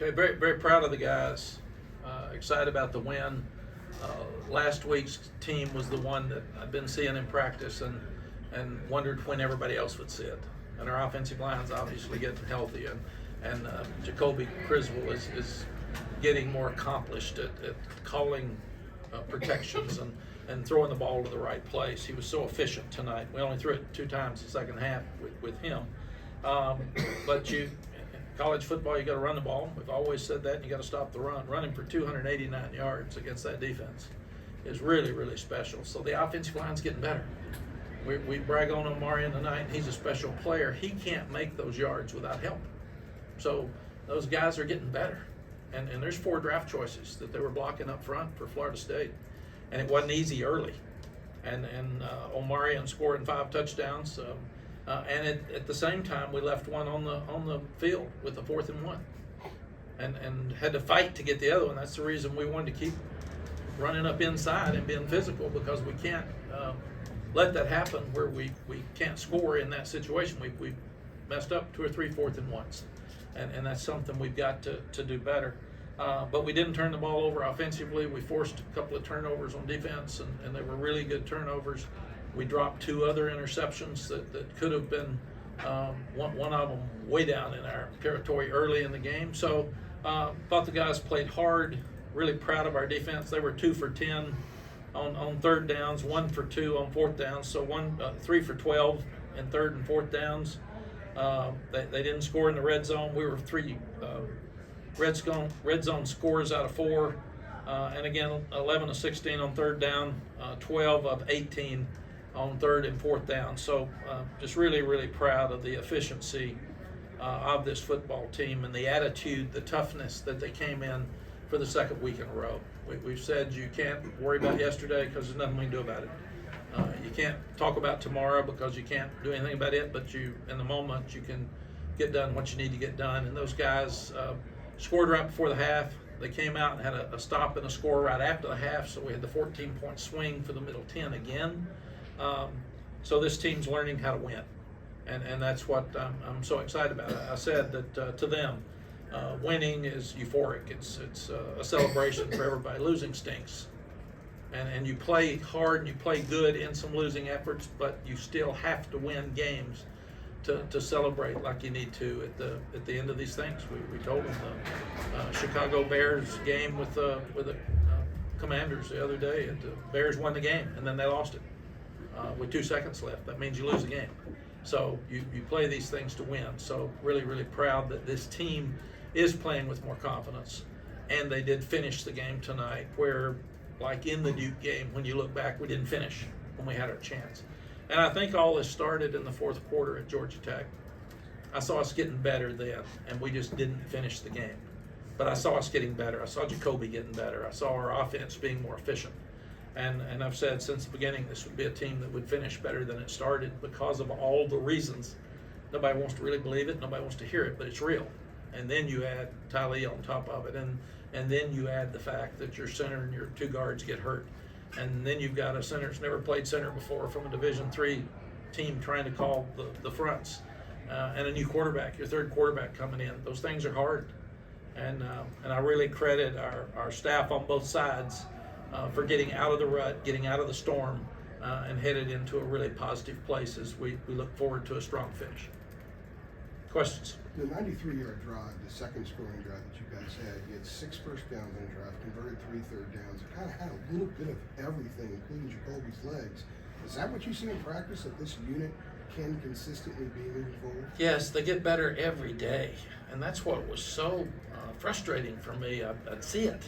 Okay, very, very proud of the guys. Excited about the win. Last week's team was the one that I've been seeing in practice and wondered when everybody else would see it. And our offensive line's obviously getting healthy, and Jacoby Criswell is getting more accomplished at calling protections and throwing the ball to the right place. He was so efficient tonight. We only threw it 2 times the second half with him. But in college football, you got to run the ball. We've always said that, and you got to stop the run. Running for 289 yards against that defense is really, really special. So the offensive line's getting better. We brag on Omarion tonight. He's a special player. He can't make those yards without help. So those guys are getting better. And there's 4 draft choices that they were blocking up front for Florida State. And it wasn't easy early. And Omarion scoring 5 touchdowns. And at the same time, we left one on the field with a 4th and 1. And had to fight to get the other one. That's the reason we wanted to keep running up inside and being physical, because we can't let that happen where we can't score in that situation. We messed up 2 or 3 4th and 1s. And that's something we've got to do better. But we didn't turn the ball over offensively. We forced a couple of turnovers on defense, and they were really good turnovers. We dropped 2 other interceptions that could have been one of them way down in our territory early in the game. So thought the guys played hard. Really proud of our defense. They were 2 for 10 on 3rd downs, 1 for 2 on 4th downs. So 3 for 12 in 3rd and 4th downs. They didn't score in the red zone. We were 3 red zone scores out of 4. And again, 11 of 16 on 3rd down, 12 of 18 on 3rd and 4th down. So just really, really proud of the efficiency of this football team and the attitude, the toughness that they came in for the 2nd week in a row. We've said you can't worry about yesterday because there's nothing we can do about it. You can't talk about tomorrow because you can't do anything about it, but in the moment, you can get done what you need to get done. And those guys scored right before the half. They came out and had a stop and a score right after the half, so we had the 14-point swing for the middle 10 again. So this team's learning how to win, and that's what I'm so excited about. I said that to them, winning is euphoric. It's a celebration for everybody. Losing stinks. And you play hard and you play good in some losing efforts, but you still have to win games to celebrate like you need to at the end of these things. We told them the Chicago Bears game with the Commanders the other day. The Bears won the game and then they lost it with 2 seconds left. That means you lose the game. So you play these things to win. So really, really proud that this team is playing with more confidence, and they did finish the game tonight where, like in the Duke game, when you look back, we didn't finish when we had our chance. And I think all this started in the 4th quarter at Georgia Tech. I saw us getting better then, and we just didn't finish the game. But I saw us getting better. I saw Jacoby getting better. I saw our offense being more efficient. And I've said since the beginning this would be a team that would finish better than it started because of all the reasons. Nobody wants to really believe it. Nobody wants to hear it, but it's real. And then you add Tylee on top of it. And then you add the fact that your center and your 2 guards get hurt. And then you've got a center that's never played center before from a Division III team trying to call the fronts. And a new quarterback, your 3rd quarterback coming in. Those things are hard. And I really credit our staff on both sides for getting out of the rut, getting out of the storm, and headed into a really positive place as we look forward to a strong finish. Questions? The 93-yard drive, the 2nd scoring drive that you guys had, you had 6 first downs in the drive, converted 3 third downs. It kind of had a little bit of everything, including Jacoby's legs. Is that what you see in practice, that this unit can consistently be moving forward? Yes, they get better every day, and that's what was so frustrating for me. I'd see it,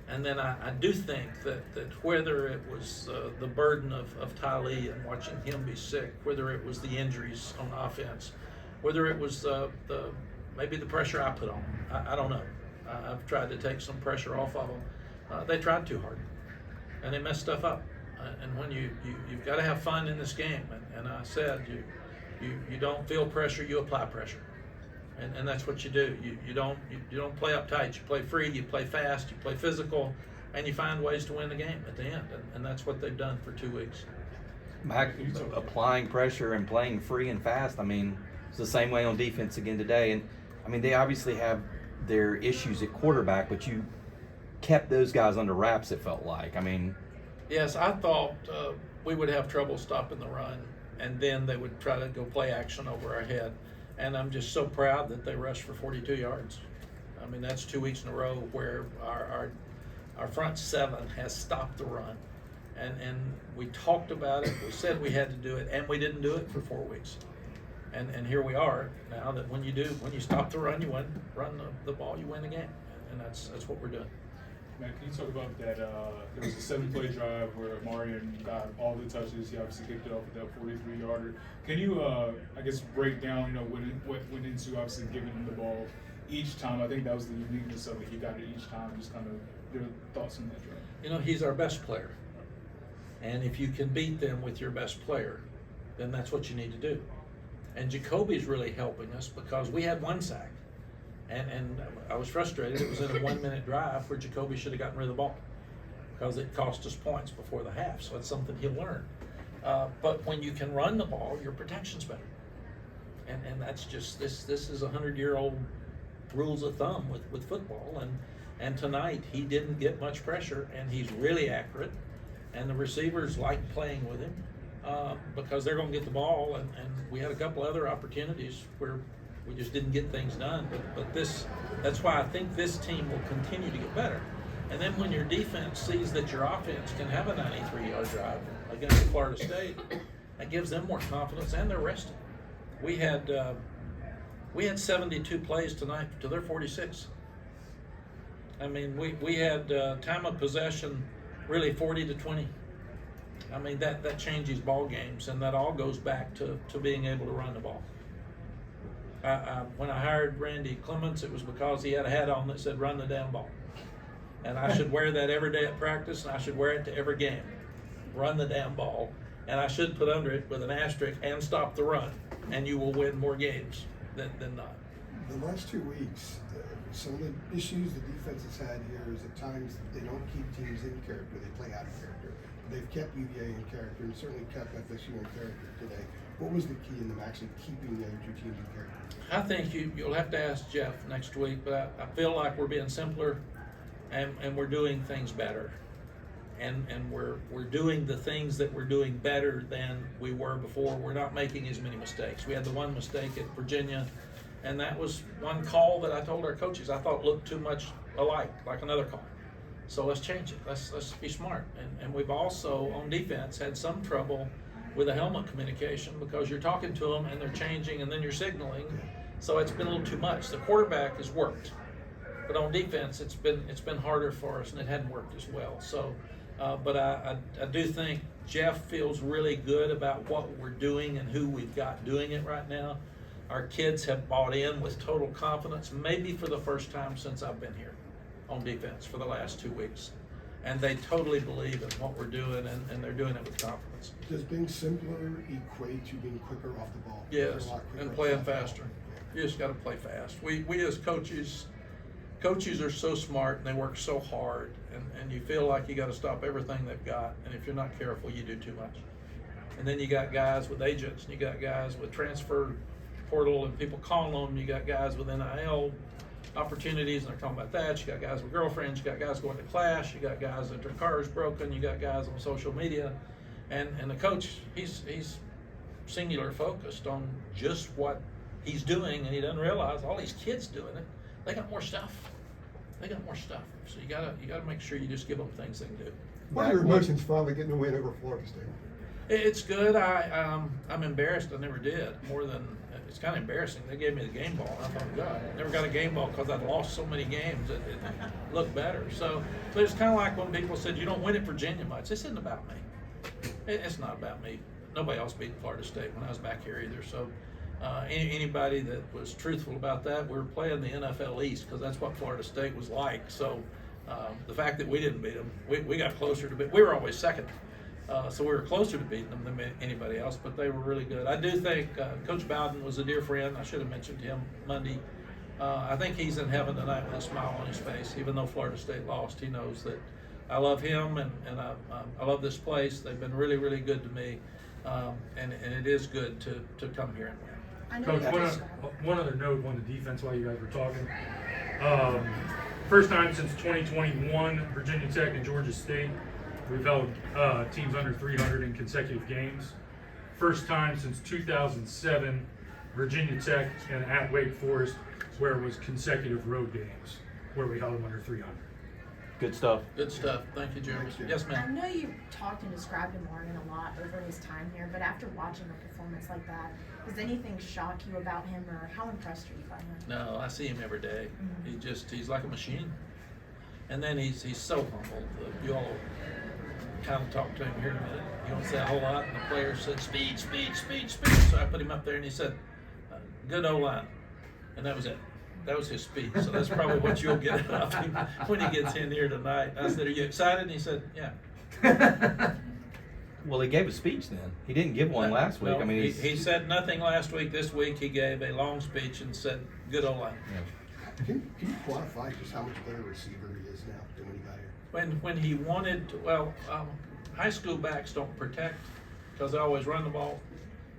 and then I do think that whether it was the burden of Tylee and watching him be sick, whether it was the injuries on offense, whether it was maybe the pressure I put on, I don't know. I've tried to take some pressure off of them. They tried too hard, and they messed stuff up. And when you've got to have fun in this game, and I said you don't feel pressure, you apply pressure, and that's what you do. You don't play uptight. You play free. You play fast. You play physical, and you find ways to win the game at the end. And that's what they've done for 2 weeks. Mack, applying pressure and playing free and fast. I mean, it's the same way on defense again today. And I mean, they obviously have their issues at quarterback, but you kept those guys under wraps, it felt like. I mean, Yes, I thought we would have trouble stopping the run, and then they would try to go play action over our head. And I'm just so proud that they rushed for 42 yards. I mean, that's 2 weeks in a row where our front seven has stopped the run. And we talked about it, we said we had to do it, and we didn't do it for 4 weeks. And here we are now that when you stop the run, you run the ball, you win the game. And that's what we're doing. Matt, can you talk about that? There was a 7-play drive where Marion got all the touches. He obviously kicked it off with that 43-yarder. Can you, I guess, break down, what went into obviously giving him the ball each time? I think that was the uniqueness of it. He got it each time. Just kind of your thoughts on that drive. He's our best player. And if you can beat them with your best player, then that's what you need to do. And Jacoby's really helping us because we had 1 sack. And I was frustrated. It was in a 1-minute drive where Jacoby should have gotten rid of the ball because it cost us points before the half. So it's something he'll learn. But when you can run the ball, your protection's better. And that's just, this is 100-year-old rules of thumb with football. And tonight he didn't get much pressure, and he's really accurate. And the receivers like playing with him because they're going to get the ball. And we had a couple other opportunities where we just didn't get things done. But that's why I think this team will continue to get better. And then when your defense sees that your offense can have a 93-yard drive against Florida State, that gives them more confidence, and they're rested. We had 72 plays tonight to their 46. I mean, we had time of possession really 40-20. I mean, that changes ball games, and that all goes back to being able to run the ball. When I hired Randy Clements, it was because he had a hat on that said "Run the damn ball," and I should wear that every day at practice, and I should wear it to every game. Run the damn ball, and I should put under it with an asterisk and stop the run, and you will win more games than not. The last 2 weeks, some of the issues the defense has had here is at times they don't keep teams in character; they play out of character. They've kept UVA in character and certainly kept FSU in character today. What was the key in them actually keeping the other 2 teams in character? I think you'll have to ask Jeff next week, but I feel like we're being simpler, and we're doing things better, and we're doing the things that we're doing better than we were before. We're not making as many mistakes. We had the one mistake at Virginia, and that was one call that I told our coaches I thought looked too much alike, like another call. So let's change it. Let's be smart. And we've also on defense had some trouble with the helmet communication because you're talking to them and they're changing and then you're signaling. So it's been a little too much. The quarterback has worked, but on defense it's been harder for us, and it hadn't worked as well. So, but I do think Jeff feels really good about what we're doing and who we've got doing it right now. Our kids have bought in with total confidence, maybe for the first time since I've been here on defense for the last 2 weeks. And they totally believe in what we're doing, and they're doing it with confidence. Does being simpler equate to being quicker off the ball? Yes, and playing faster. You just got to play fast. We as coaches are so smart and they work so hard, and you feel like you got to stop everything they've got. And if you're not careful, you do too much. And then you got guys with agents, and you got guys with transfer portal and people calling them. You got guys with NIL opportunities, and they're talking about that. You got guys with girlfriends, you got guys going to class, you got guys that their car is broken, you got guys on social media, and the coach, he's singular focused on just what he's doing, and he doesn't realize all these kids doing it. They got more stuff. So you gotta make sure you just give them things they can do. What are your emotions finally getting a win over Florida State? It's good. I'm embarrassed I never did. It's kind of embarrassing. They gave me the game ball, and I thought, God, I never got a game ball because I'd lost so many games. It looked better. So, but it's kind of like when people said, you don't win at Virginia much. This isn't about me. It's not about me. Nobody else beat Florida State when I was back here either. So anybody that was truthful about that, we were playing the NFL East because that's what Florida State was like. So the fact that we didn't beat them, we got closer to beat. We were always second. So we were closer to beating them than anybody else, but they were really good. I do think Coach Bowden was a dear friend. I should have mentioned him Monday. I think he's in heaven tonight with a smile on his face. Even though Florida State lost, he knows that I love him, and I love this place. They've been really, really good to me, and it is good to come here and win. Coach, one other note on the defense while you guys were talking. First time since 2021, Virginia Tech and Georgia State. We've held teams under 300 in consecutive games. First time since 2007, Virginia Tech and at Wake Forest, where it was consecutive road games, where we held them under 300. Good stuff. Good stuff. Thank you, Jeremy. Yes, I ma'am. know you talked and described Amarian a lot over his time here, but after watching a performance like that, does anything shock you about him, or how impressed are you by him? No, I see him every day. Mhm. He's like a machine. And then he's so humble. You all kind of talked to him here in a minute. He don't say a whole lot, and the players said speed, speed, speed, speed. So I put him up there, and he said, good O-line. And that was it. That was his speech. So that's probably what you'll get out of him when he gets in here tonight. I said, are you excited? And he said, yeah. Well, he gave a speech then. He didn't give one last week. No, I mean, he said nothing last week. This week he gave a long speech and said, good O-line. yeah. Can you quantify just how much better receiver he is now than when he got here? When he wanted to, well, high school backs don't protect because they always run the ball.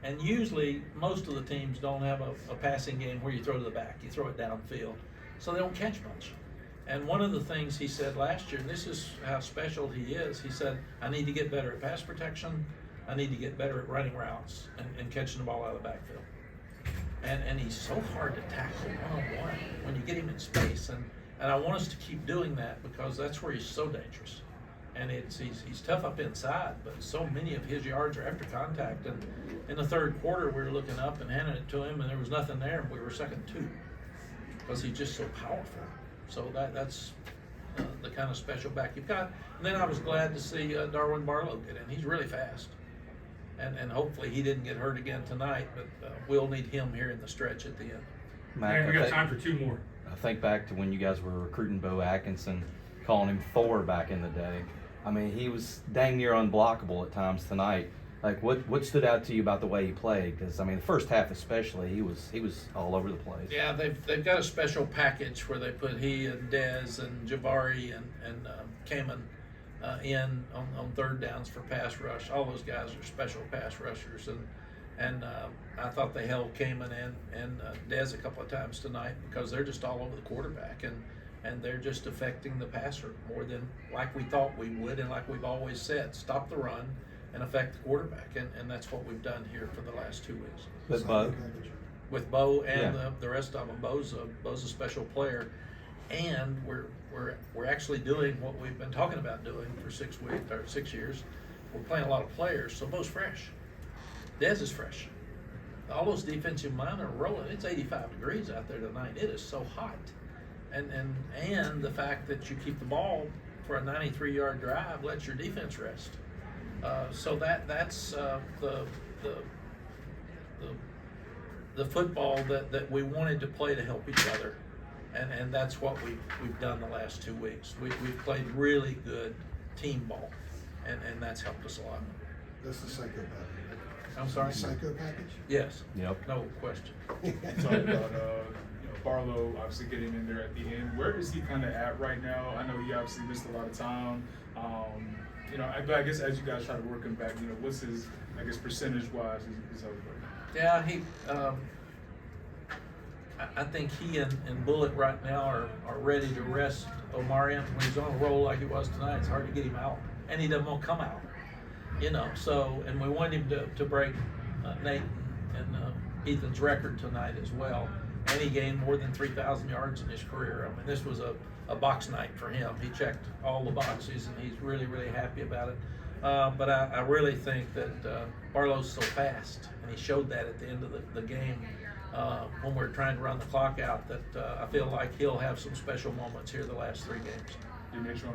And usually, most of the teams don't have a passing game where you throw to the back. You throw it downfield. So they don't catch much. And one of the things he said last year, and this is how special he is, he said, I need to get better at pass protection. I need to get better at running routes and catching the ball out of the backfield. And he's so hard to tackle one-on-one when you get him in space. And I want us to keep doing that because that's where he's so dangerous. And he's tough up inside, but so many of his yards are after contact. And in the third quarter, we were looking up and handing it to him, and there was nothing there, and we were second two because he's just so powerful. So that's the kind of special back you've got. And then I was glad to see Darwin Barlow get in. He's really fast. And hopefully he didn't get hurt again tonight, but we'll need him here in the stretch at the end. Mac, And we got time for two more. I think back to when you guys were recruiting Bo Atkinson, calling him Thor back in the day. I mean, he was dang near unblockable at times tonight. Like, what stood out to you about the way he played? Because I mean, the first half especially, he was all over the place. Yeah, they've got a special package where they put he and Dez and Jabari and Kamen in on third downs for pass rush. All those guys are special pass rushers, and I thought they held Kamen and Dez a couple of times tonight because they're just all over the quarterback and they're just affecting the passer more than like we thought we would, and like we've always said, stop the run and affect the quarterback, and that's what we've done here for the last 2 weeks. But Bo, With Bo and Yeah. the rest of them, Bo's a special player, and we're actually doing what we've been talking about doing for 6 weeks or 6 years. We're playing a lot of players, so Bo's fresh. Dez is fresh. All those defensive linemen are rolling. It's 85 degrees out there tonight. It is so hot. And the fact that you keep the ball for a 93-yard drive lets your defense rest. So that's the football that we wanted to play to help each other, and that's what we've done the last 2 weeks. We've played really good team ball, and that's helped us a lot. That's the psycho package, right? I'm sorry. The psycho package? Yes. Yep. No question. Talk about Barlow obviously getting in there at the end. Where is he kind of at right now? I know he obviously missed a lot of time. I guess as you guys try to work him back, what's his, I guess, percentage-wise is over? Yeah, I think he and Bullock right now are ready to rest Omarion. When he's on a roll like he was tonight, it's hard to get him out, and he doesn't want to come out. So, and we want him to break Nate and Ethan's record tonight as well. And he gained more than 3,000 yards in his career. I mean, this was a box night for him. He checked all the boxes, and he's really, really happy about it. But I really think that Barlow's so fast, and he showed that at the end of the game when we were trying to run the clock out, that I feel like he'll have some special moments here the last 3 games. You make sure